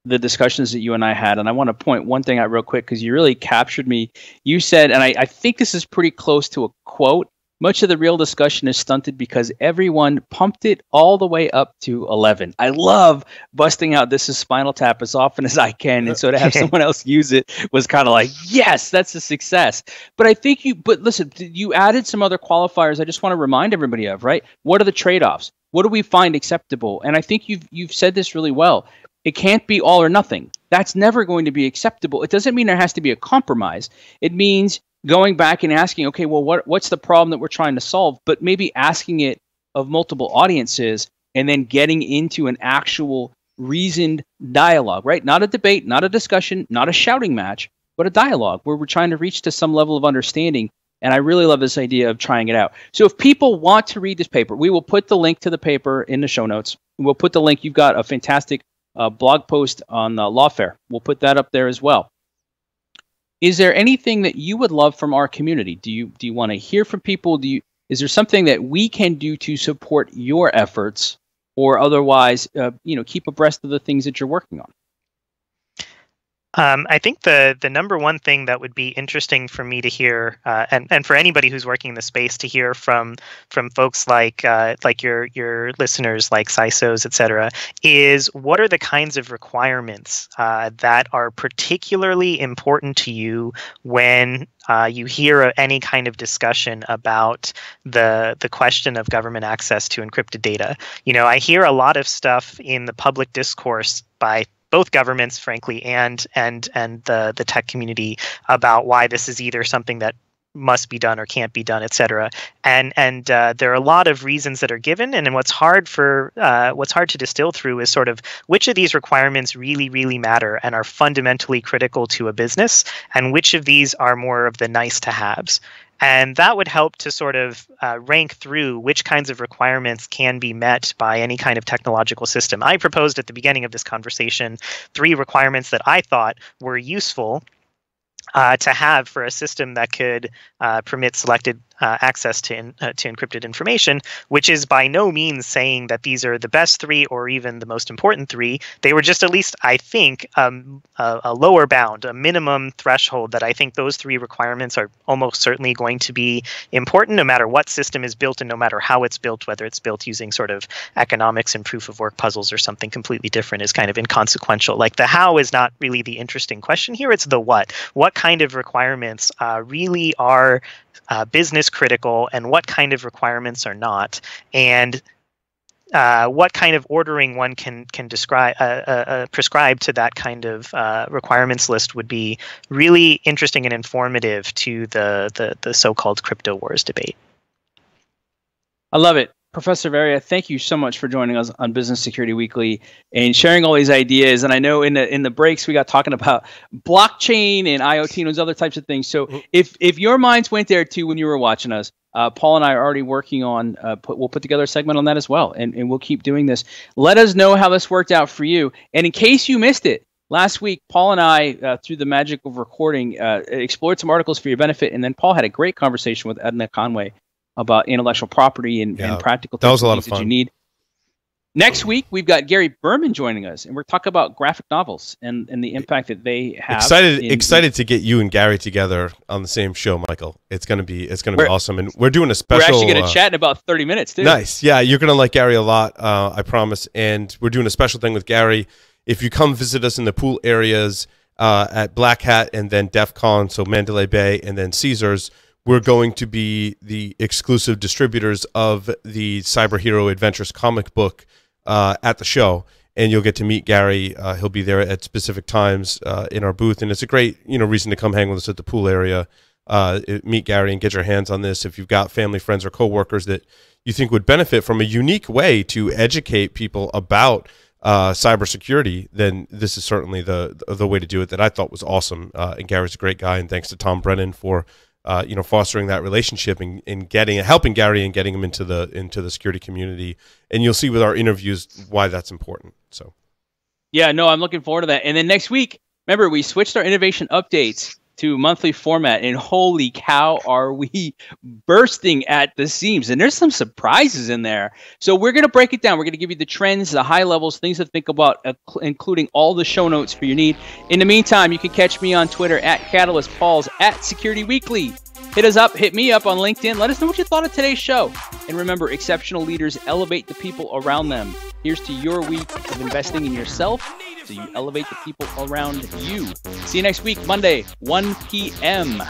the discussions that you and I had, and I want to point one thing out real quick because you really captured me. You said, and I think this is pretty close to a quote, much of the real discussion is stunted because everyone pumped it all the way up to 11. I love busting out "this is Spinal Tap" as often as I can. And so to have someone else use it was kind of like, yes, that's a success. But I think but listen, you added some other qualifiers I just want to remind everybody of, right? What are the trade-offs? What do we find acceptable? And I think you've said this really well. It can't be all or nothing. That's never going to be acceptable. It doesn't mean there has to be a compromise. It means going back and asking, okay, well, what's the problem that we're trying to solve? But maybe asking it of multiple audiences and then getting into an actual reasoned dialogue, right? Not a debate, not a discussion, not a shouting match, but a dialogue where we're trying to reach to some level of understanding. And I really love this idea of trying it out. So if people want to read this paper, we will put the link to the paper in the show notes. We'll put the link. You've got a fantastic blog post on Lawfare. We'll put that up there as well. Is there anything that you would love from our community? Do you want to hear from people? Is there something that we can do to support your efforts, or otherwise, keep abreast of the things that you're working on? I think the number one thing that would be interesting for me to hear, and for anybody who's working in the space to hear from folks like your listeners, like CISOs, et cetera, is what are the kinds of requirements that are particularly important to you when you hear any kind of discussion about the question of government access to encrypted data. You know, I hear a lot of stuff in the public discourse by both governments, frankly, and the tech community about why this is either something that must be done or can't be done, et cetera. And there are a lot of reasons that are given, and what's hard to distill through is sort of which of these requirements really, really matter and are fundamentally critical to a business, and which of these are more of the nice to haves. And that would help to sort of rank through which kinds of requirements can be met by any kind of technological system. I proposed at the beginning of this conversation 3 requirements that I thought were useful to have for a system that could permit selected access to encrypted information, which is by no means saying that these are the best 3 or even the most important 3. They were just, at least I think, a lower bound, a minimum threshold that I think those 3 requirements are almost certainly going to be important no matter what system is built and no matter how it's built, whether it's built using sort of economics and proof of work puzzles or something completely different is kind of inconsequential. Like the how is not really the interesting question here, it's the what. What kind of requirements really are business critical and what kind of requirements are not, and what kind of ordering one can describe prescribe to that kind of requirements list would be really interesting and informative to the so-called crypto wars debate. I love it. Professor Varia, thank you so much for joining us on Business Security Weekly and sharing all these ideas. And I know in the breaks we got talking about blockchain and IoT and those other types of things. So if your minds went there too when you were watching us, Paul and I are already working on, we'll put together a segment on that as well. And we'll keep doing this. Let us know how this worked out for you. And in case you missed it, last week, Paul and I, through the magic of recording, explored some articles for your benefit. And then Paul had a great conversation with Edna Conway about intellectual property and practical things that you need. Next week, we've got Gary Berman joining us, and we're talking about graphic novels and the impact that they have. Excited to get you and Gary together on the same show, Michael. It's gonna be awesome, and we're doing a special. We're actually gonna chat in about 30 minutes too. Nice, yeah, you're gonna like Gary a lot, I promise. And we're doing a special thing with Gary. If you come visit us in the pool areas at Black Hat and then DEF CON, so Mandalay Bay and then Caesars, we're going to be the exclusive distributors of the Cyber Hero Adventures comic book at the show, and you'll get to meet Gary. He'll be there at specific times in our booth, and it's a great reason to come hang with us at the pool area, meet Gary and get your hands on this. If you've got family, friends, or coworkers that you think would benefit from a unique way to educate people about cybersecurity, then this is certainly the way to do it. That I thought was awesome. And Gary's a great guy, and thanks to Tom Brennan for fostering that relationship and helping Gary and getting him into the security community. And you'll see with our interviews why that's important. So, yeah, no, I'm looking forward to that. And then next week, remember, we switched our innovation updates to monthly format, and holy cow, are we bursting at the seams. And there's some surprises in there. So we're going to break it down. We're going to give you the trends, the high levels, things to think about, including all the show notes for your need. In the meantime, you can catch me on Twitter at Catalyst, Paul's at Security Weekly. Hit us up, hit me up on LinkedIn. Let us know what you thought of today's show. And remember, exceptional leaders elevate the people around them. Here's to your week of investing in yourself so you elevate the people around you. See you next week, Monday, 1 p.m.